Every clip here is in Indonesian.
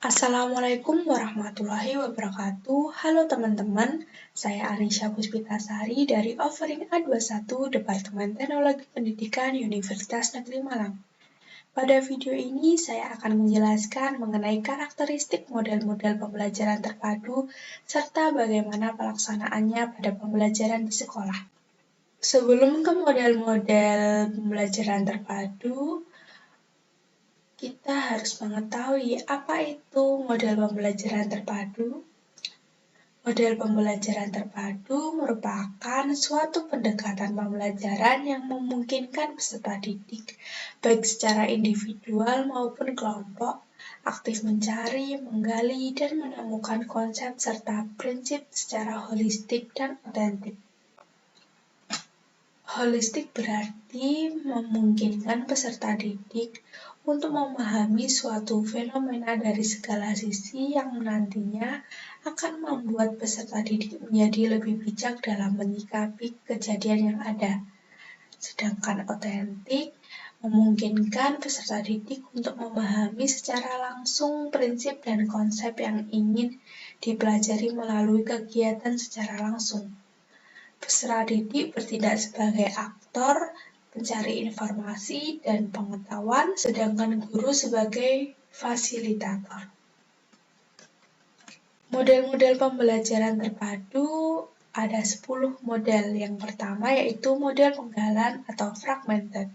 Assalamualaikum warahmatullahi wabarakatuh. Halo teman-teman, saya Arisha Puspitasari dari Offering A21 Departemen Teknologi Pendidikan Universitas Negeri Malang. Pada video ini saya akan menjelaskan mengenai karakteristik model-model pembelajaran terpadu serta bagaimana pelaksanaannya pada pembelajaran di sekolah. Sebelum ke model-model pembelajaran terpadu, kita harus mengetahui apa itu model pembelajaran terpadu. Model pembelajaran terpadu merupakan suatu pendekatan pembelajaran yang memungkinkan peserta didik, baik secara individual maupun kelompok, aktif mencari, menggali, dan menemukan konsep serta prinsip secara holistik dan otentik. Holistik berarti memungkinkan peserta didik untuk memahami suatu fenomena dari segala sisi yang nantinya akan membuat peserta didik menjadi lebih bijak dalam menyikapi kejadian yang ada. Sedangkan otentik memungkinkan peserta didik untuk memahami secara langsung prinsip dan konsep yang ingin dipelajari melalui kegiatan secara langsung. Peserta didik bertindak sebagai aktor, pencari informasi dan pengetahuan, sedangkan guru sebagai fasilitator. Model-model pembelajaran terpadu ada 10 model. Yang pertama yaitu model penggalan atau fragmented.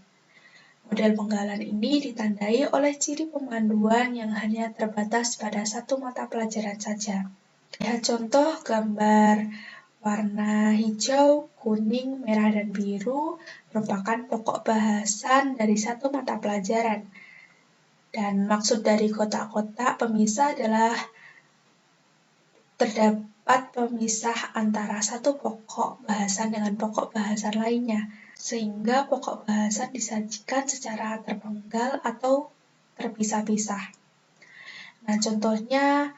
Model penggalan ini ditandai oleh ciri pemanduan yang hanya terbatas pada satu mata pelajaran saja. Lihat contoh gambar warna hijau, kuning, merah, dan biru merupakan pokok bahasan dari satu mata pelajaran. Dan maksud dari kotak-kotak pemisah adalah terdapat pemisah antara satu pokok bahasan dengan pokok bahasan lainnya, sehingga pokok bahasan disajikan secara terpenggal atau terpisah-pisah. Nah, contohnya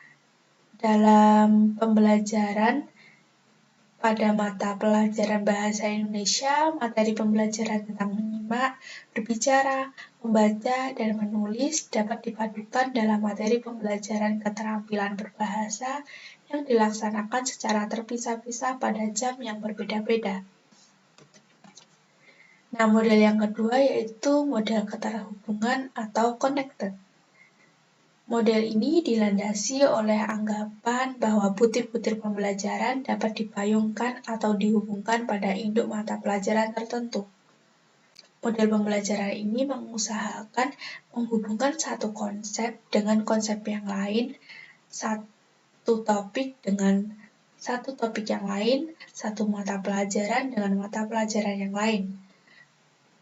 dalam pembelajaran pada mata pelajaran Bahasa Indonesia, materi pembelajaran tentang menyimak, berbicara, membaca, dan menulis dapat dipadukan dalam materi pembelajaran keterampilan berbahasa yang dilaksanakan secara terpisah-pisah pada jam yang berbeda-beda. Nah, model yang kedua yaitu model keterhubungan atau connected. Model ini dilandasi oleh anggapan bahwa butir-butir pembelajaran dapat dipayungkan atau dihubungkan pada induk mata pelajaran tertentu. Model pembelajaran ini mengusahakan menghubungkan satu konsep dengan konsep yang lain, satu topik dengan satu topik yang lain, satu mata pelajaran dengan mata pelajaran yang lain.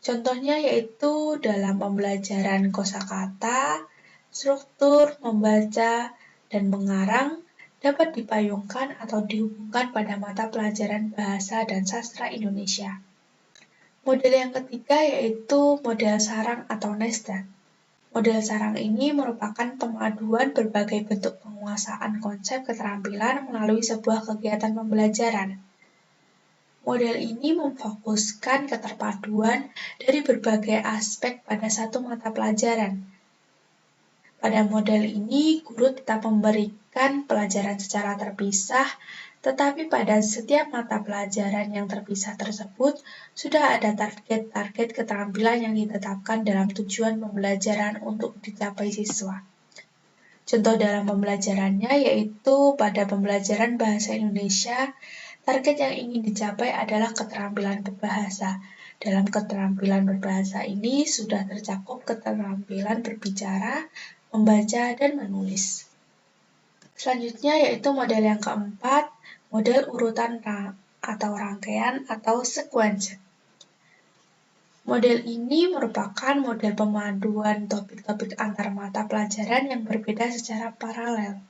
Contohnya yaitu dalam pembelajaran kosakata, struktur, membaca, dan mengarang dapat dipayungkan atau dihubungkan pada mata pelajaran Bahasa dan Sastra Indonesia. Model yang ketiga yaitu model sarang atau nested. Model sarang ini merupakan pemaduan berbagai bentuk penguasaan konsep keterampilan melalui sebuah kegiatan pembelajaran. Model ini memfokuskan keterpaduan dari berbagai aspek pada satu mata pelajaran. Pada model ini, guru tetap memberikan pelajaran secara terpisah, tetapi pada setiap mata pelajaran yang terpisah tersebut, sudah ada target-target keterampilan yang ditetapkan dalam tujuan pembelajaran untuk dicapai siswa. Contoh dalam pembelajarannya yaitu pada pembelajaran Bahasa Indonesia, target yang ingin dicapai adalah keterampilan berbahasa. Dalam keterampilan berbahasa ini sudah tercakup keterampilan berbicara, membaca, dan menulis. Selanjutnya yaitu model yang keempat, model urutan atau rangkaian atau sequence. Model ini merupakan model pemaduan topik-topik antar mata pelajaran yang berbeda secara paralel.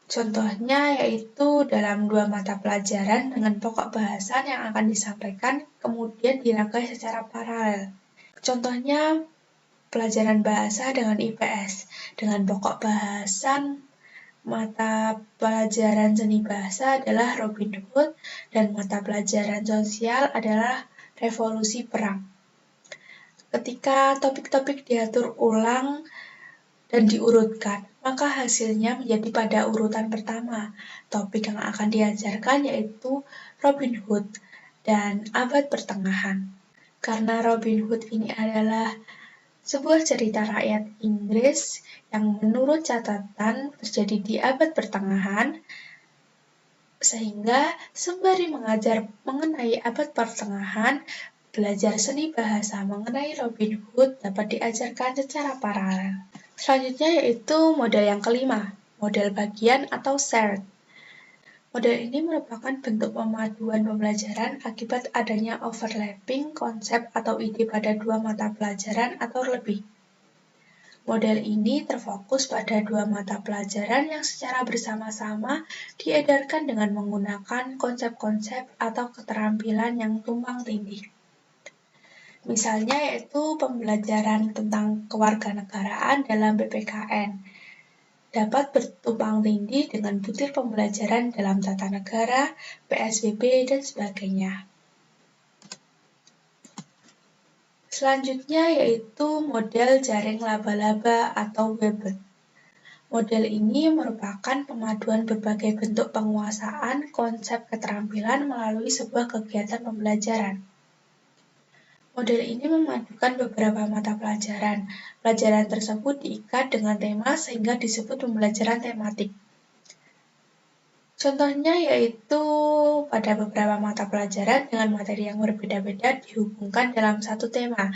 Contohnya yaitu dalam dua mata pelajaran dengan pokok bahasan yang akan disampaikan kemudian dirangkai secara paralel. Contohnya pelajaran bahasa dengan IPS dengan pokok bahasan mata pelajaran seni bahasa adalah Robin Hood dan mata pelajaran sosial adalah revolusi perang. Ketika topik-topik diatur ulang dan diurutkan, maka hasilnya menjadi pada urutan pertama. Topik yang akan diajarkan yaitu Robin Hood dan abad pertengahan. Karena Robin Hood ini adalah sebuah cerita rakyat Inggris yang menurut catatan terjadi di abad pertengahan, sehingga sembari mengajar mengenai abad pertengahan, belajar seni bahasa mengenai Robin Hood dapat diajarkan secara paralel. Selanjutnya yaitu model yang kelima, model bagian atau shared. Model ini merupakan bentuk pemaduan pembelajaran akibat adanya overlapping konsep atau ide pada dua mata pelajaran atau lebih. Model ini terfokus pada dua mata pelajaran yang secara bersama-sama diedarkan dengan menggunakan konsep-konsep atau keterampilan yang tumpang tindih. Misalnya yaitu pembelajaran tentang kewarganegaraan dalam PPKN dapat bertumpang tindih dengan butir pembelajaran dalam tata negara, PSBB, dan sebagainya. Selanjutnya yaitu model jaring laba-laba atau Weber. Model ini merupakan pemaduan berbagai bentuk penguasaan konsep keterampilan melalui sebuah kegiatan pembelajaran. Model ini memadukan beberapa mata pelajaran. Pelajaran tersebut diikat dengan tema sehingga disebut pembelajaran tematik. Contohnya yaitu pada beberapa mata pelajaran dengan materi yang berbeda-beda dihubungkan dalam satu tema.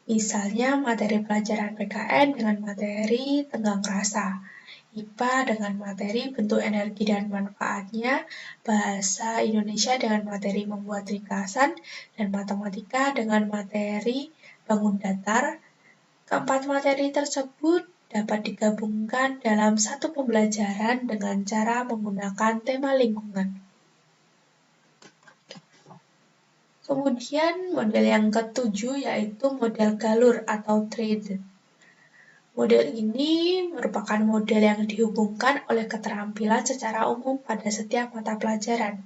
Misalnya materi pelajaran PKN dengan materi tenggang rasa, IPA dengan materi bentuk energi dan manfaatnya, bahasa Indonesia dengan materi membuat ringkasan, dan matematika dengan materi bangun datar. Keempat materi tersebut dapat digabungkan dalam satu pembelajaran dengan cara menggunakan tema lingkungan. Kemudian model yang ketujuh yaitu model galur atau threaded. Model ini merupakan model yang dihubungkan oleh keterampilan secara umum pada setiap mata pelajaran.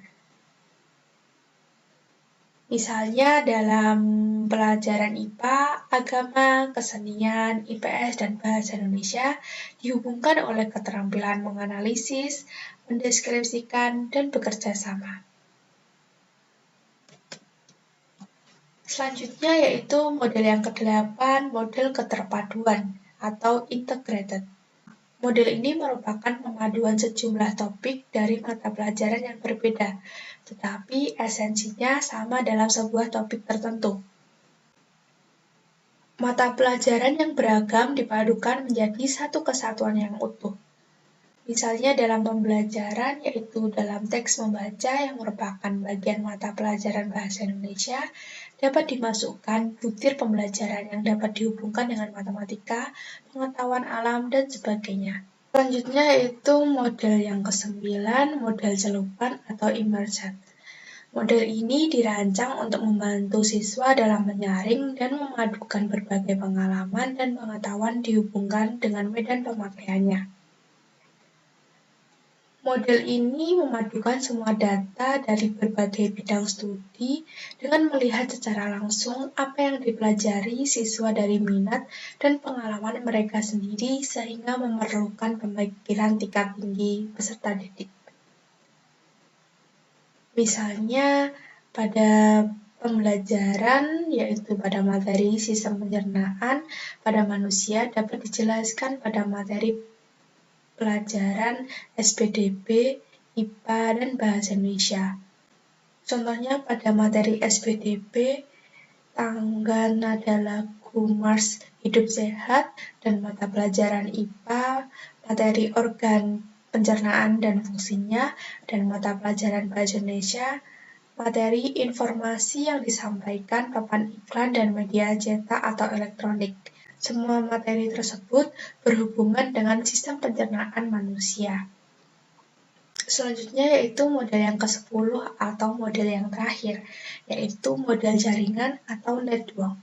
Misalnya dalam pelajaran IPA, agama, kesenian, IPS, dan bahasa Indonesia dihubungkan oleh keterampilan menganalisis, mendeskripsikan, dan bekerja sama. Selanjutnya yaitu model yang ke-8, model keterpaduan atau integrated. Model ini merupakan pemaduan sejumlah topik dari mata pelajaran yang berbeda, tetapi esensinya sama dalam sebuah topik tertentu. Mata pelajaran yang beragam dipadukan menjadi satu kesatuan yang utuh. Misalnya dalam pembelajaran yaitu dalam teks membaca yang merupakan bagian mata pelajaran bahasa Indonesia dapat dimasukkan butir pembelajaran yang dapat dihubungkan dengan matematika, pengetahuan alam, dan sebagainya. Selanjutnya yaitu model yang ke-9, model celupan atau immersion. Model ini dirancang untuk membantu siswa dalam menyaring dan memadukan berbagai pengalaman dan pengetahuan dihubungkan dengan medan pemakaiannya. Model ini memadukan semua data dari berbagai bidang studi dengan melihat secara langsung apa yang dipelajari siswa dari minat dan pengalaman mereka sendiri sehingga memerlukan pemikiran tingkat tinggi peserta didik. Misalnya pada pembelajaran yaitu pada materi sistem pencernaan pada manusia dapat dijelaskan pada materi pelajaran SPDB, IPA, dan Bahasa Indonesia. Contohnya pada materi SPDB, tangga nada lagu Mars Hidup Sehat, dan mata pelajaran IPA, materi organ pencernaan dan fungsinya, dan mata pelajaran Bahasa Indonesia, materi informasi yang disampaikan papan iklan dan media cetak atau elektronik. Semua materi tersebut berhubungan dengan sistem pencernaan manusia. Selanjutnya yaitu model yang ke-10 atau model yang terakhir, yaitu model jaringan atau network.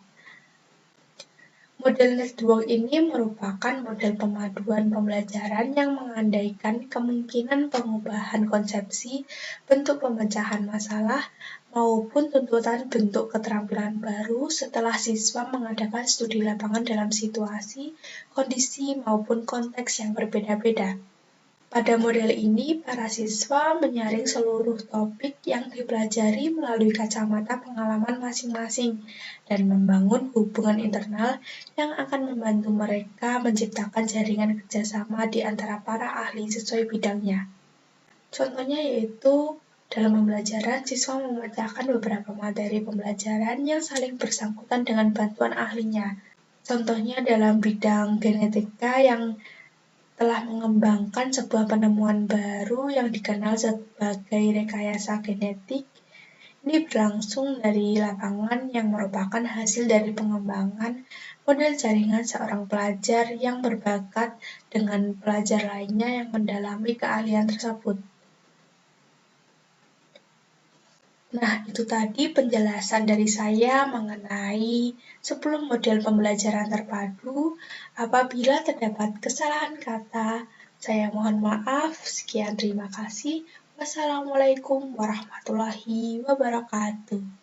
Model network ini merupakan model pemaduan pembelajaran yang mengandaikan kemungkinan pengubahan konsepsi, bentuk pemecahan masalah, maupun tuntutan bentuk keterampilan baru setelah siswa mengadakan studi lapangan dalam situasi, kondisi, maupun konteks yang berbeda-beda. Pada model ini, para siswa menyaring seluruh topik yang dipelajari melalui kacamata pengalaman masing-masing dan membangun hubungan internal yang akan membantu mereka menciptakan jaringan kerjasama di antara para ahli sesuai bidangnya. Contohnya yaitu dalam pembelajaran, siswa memecahkan beberapa materi pembelajaran yang saling bersangkutan dengan bantuan ahlinya. Contohnya dalam bidang genetika yang telah mengembangkan sebuah penemuan baru yang dikenal sebagai rekayasa genetik. Ini berlangsung dari lapangan yang merupakan hasil dari pengembangan model jaringan seorang pelajar yang berbakat dengan pelajar lainnya yang mendalami keahlian tersebut. Nah, itu tadi penjelasan dari saya mengenai 10 model pembelajaran terpadu. Apabila terdapat kesalahan kata, saya mohon maaf. Sekian, terima kasih. Wassalamualaikum warahmatullahi wabarakatuh.